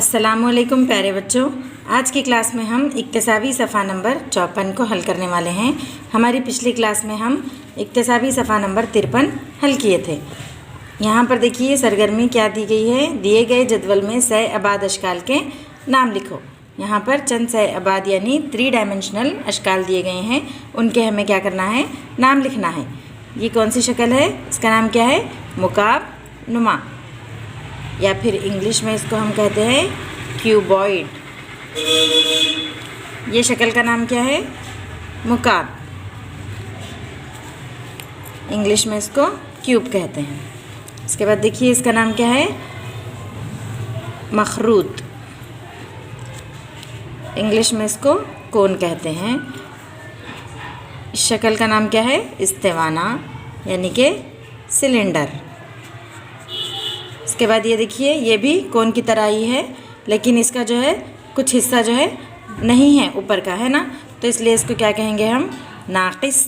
अस्सलामुअलैकुम प्यारे बच्चों, आज की क्लास में हम इक्तिसाबी सफ़ा नंबर 54 को हल करने वाले हैं। हमारी पिछली क्लास में हम इक्तिसाबी सफ़ा नंबर 53 हल किए थे। यहाँ पर देखिए सरगर्मी क्या दी गई है। दिए गए जदवल में सह आबाद अशकाल के नाम लिखो। यहाँ पर चंद सह आबाद यानी 3 डायमेंशनल अशकाल दिए गए हैं, उनके हमें क्या करना है, नाम लिखना है। ये कौन सी शक्ल है, इसका नाम क्या है, मुकाब नुमा, या फिर इंग्लिश में इसको हम कहते हैं क्यूबॉइड। ये शक्ल का नाम क्या है, मुकाब, इंग्लिश में इसको क्यूब कहते हैं। इसके बाद देखिए इसका नाम क्या है, मखरूत, इंग्लिश में इसको कोन कहते हैं। इस शक्ल का नाम क्या है, इस्तेवाना यानी कि सिलेंडर। इसके बाद ये देखिए, ये भी कोन की तरह ही है, लेकिन इसका जो है कुछ हिस्सा जो है नहीं है, ऊपर का है ना, तो इसलिए इसको क्या कहेंगे हम, नाक़िस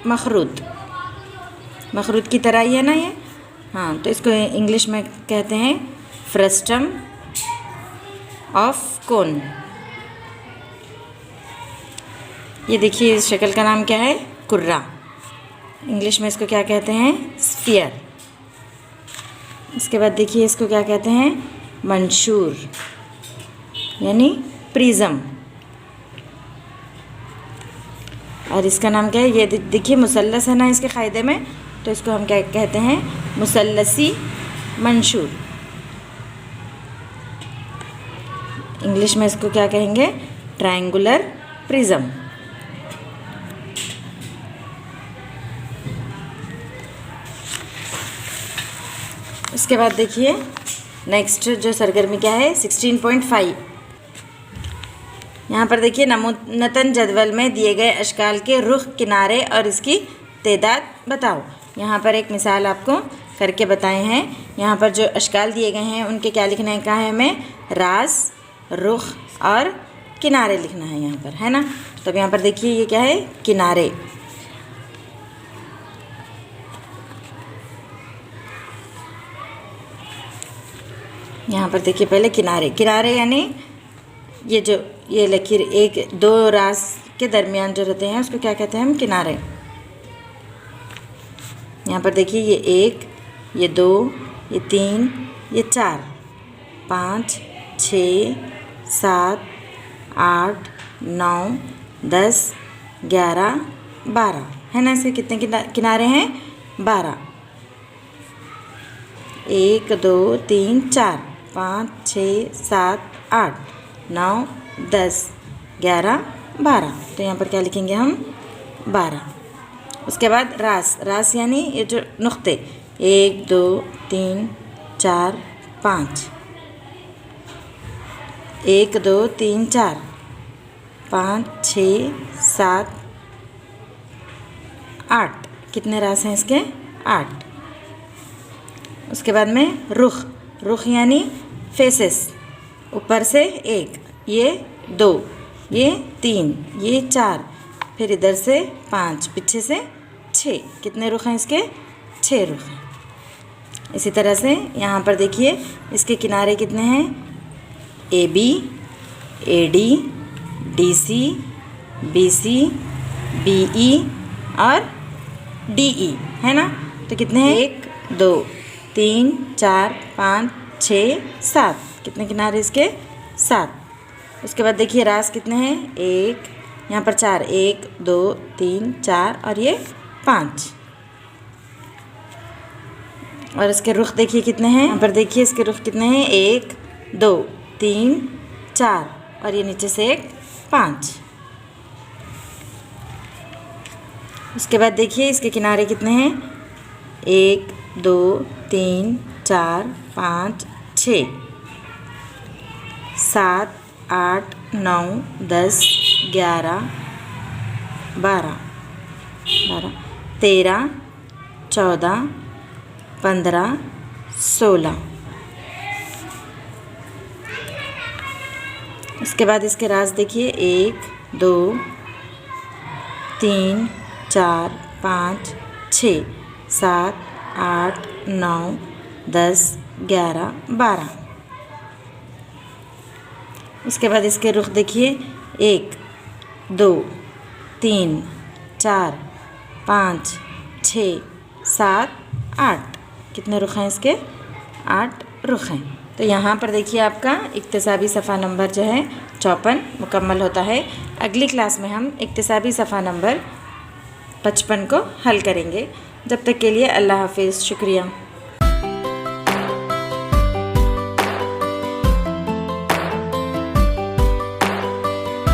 मखरूत। मखरूत की तरह ही है ना ये, हाँ, तो इसको इंग्लिश में कहते हैं फ्रस्टम ऑफ कोन। ये देखिए इस शक्ल का नाम क्या है, कुर्रा, इंग्लिश में इसको क्या कहते हैं, स्फीयर। इसके बाद देखिए इसको क्या कहते हैं, मंशूर यानी प्रिज्म। और इसका नाम क्या है, ये देखिए मुसल्लस है ना इसके क़ायदे में, तो इसको हम क्या कहते हैं, मुसल्लसी मंशूर। इंग्लिश में इसको क्या कहेंगे, ट्रायंगुलर प्रिज्म। उसके बाद देखिए नेक्स्ट जो सरगर्मी क्या है, 16.5। यहाँ पर देखिए नमूनतन जदवल में दिए गए अशकाल के रुख, किनारे और इसकी तादाद बताओ। यहाँ पर एक मिसाल आपको करके बताए हैं। यहाँ पर जो अशकाल दिए गए हैं उनके क्या लिखने का है, हमें रास, रुख और किनारे लिखना है यहाँ पर, है ना। तो अब यहाँ पर देखिए ये क्या है, किनारे। यहाँ पर देखिए पहले किनारे, किनारे यानी ये जो ये लकीर एक दो रास के दरमियान जो रहते हैं उसको क्या कहते हैं हम, किनारे। यहाँ पर देखिए ये 1, ये 2, ये 3, ये 4, 5, 6, 7, 8, 9, 10, 11, 12 है ना। इसके कितने किनारे हैं, 12। 1 2 3 4 5 6 7 8 9 10 11 12। तो यहाँ पर क्या लिखेंगे हम, 12। उसके बाद रास, रास यानी ये जो नुक्ते, 1 2 3 4 5, 1 2 3 4 5 6 7 8, कितने रास हैं इसके, 8। उसके बाद में रुख, रुख यानी फेसेस, ऊपर से 1, ये 2, ये 3, ये 4, फिर इधर से 5, पीछे से 6, कितने रुख हैं इसके, 6 रुख हैं। इसी तरह से यहाँ पर देखिए इसके किनारे कितने हैं, AB, AD, DC, BC, BE और DE है ना। तो कितने हैं, 1 2 3 4 5 6 7, कितने किनारे इसके, 7। उसके बाद देखिए रास कितने हैं, 1, यहाँ पर 4, 1 2 3 4 और ये 5। और इसके रुख देखिए कितने हैं, यहाँ पर देखिए इसके रुख कितने हैं, 1 2 3 4 और ये नीचे से 1 5। उसके बाद देखिए इसके किनारे कितने हैं, 1 2 3 4 5 6 7 8 9 10 11 12 13 14 15 16। उसके बाद इसके रास देखिए, 1 2 3 4 5 6 7 8 9 10 11 12। उसके बाद इसके रुख देखिए, 1 2 3 4 5 6 7 8। कितने रुख हैं इसके? 8 रुख हैं। तो यहाँ पर देखिए आपका इक्तिसाबी सफ़ा नंबर जो है 54 मुकम्मल होता है। अगली क्लास में हम इक्तिसाबी सफ़ा नंबर 55 को हल करेंगे। जब तक के लिए अल्लाह हाफिज़, शुक्रिया।